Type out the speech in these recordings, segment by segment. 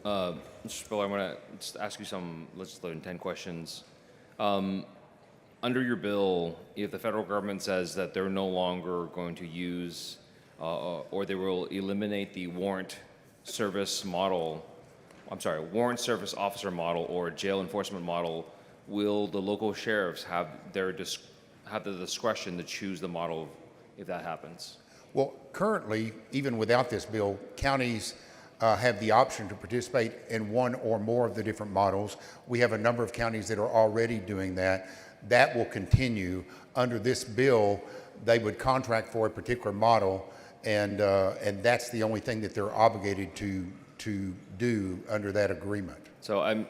Mr. Spiller, I'm going to just ask you some legislative intent questions. Under your bill, if the federal government says that they're no longer going to use or they will eliminate the warrant service officer model or jail enforcement model, will the local sheriffs have the discretion to choose the model if that happens? Well, currently, even without this bill, counties have the option to participate in one or more of the different models. We have a number of counties that are already doing that. That will continue. Under this bill, they would contract for a particular model, and that's the only thing that they're obligated to do under that agreement. So I'm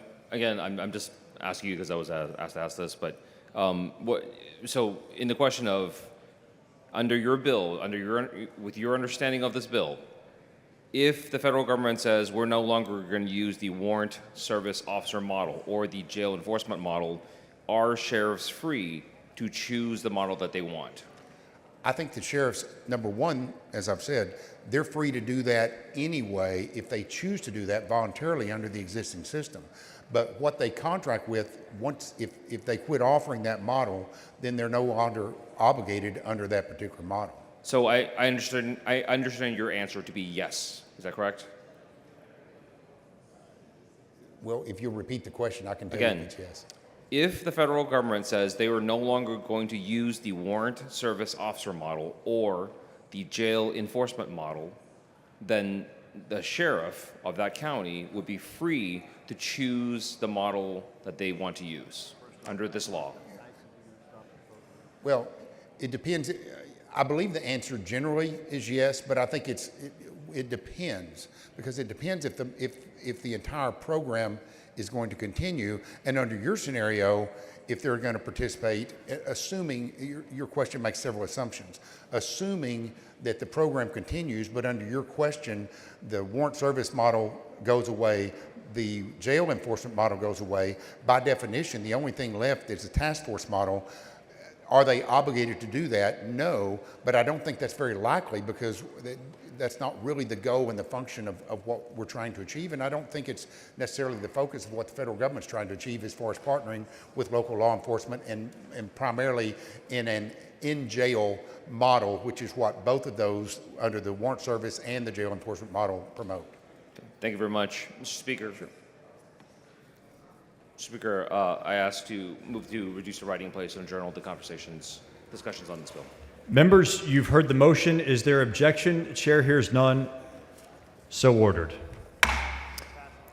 just asking you because I was asked to ask this, but so in the question of under your bill, with your understanding of this bill, if the federal government says we're no longer going to use the warrant service officer model or the jail enforcement model, are sheriffs free to choose the model that they want? I think the sheriffs, number one, as I've said, they're free to do that anyway if they choose to do that voluntarily under the existing system. But what they contract with, if they quit offering that model, then they're no longer obligated under that particular model. So I understand your answer to be yes. Is that correct? Well, if you repeat the question, I can tell Again, you it's yes. If the federal government says they are no longer going to use the warrant service officer model or the jail enforcement model, then the sheriff of that county would be free to choose the model that they want to use under this law. Well, it depends. I believe the answer generally is yes, but I think it depends, because it depends if the entire program is going to continue, and under your scenario, if they're going to participate, assuming your question makes several assumptions, assuming that the program continues, but under your question, the warrant service model goes away, the jail enforcement model goes away. By definition, the only thing left is the task force model. Are they obligated to do that? No, but I don't think that's very likely, because that's not really the goal and the function of what we're trying to achieve, and I don't think it's necessarily the focus of what the federal government's trying to achieve as far as partnering with local law enforcement and primarily in an in-jail model, which is what both of those under the warrant service and the jail enforcement model promote. Thank you very much. Mr. Speaker. Sure. Speaker, I ask to move to reduce the writing place and journal the discussions on this bill. Members, you've heard the motion. Is there objection? Chair hears none. So ordered.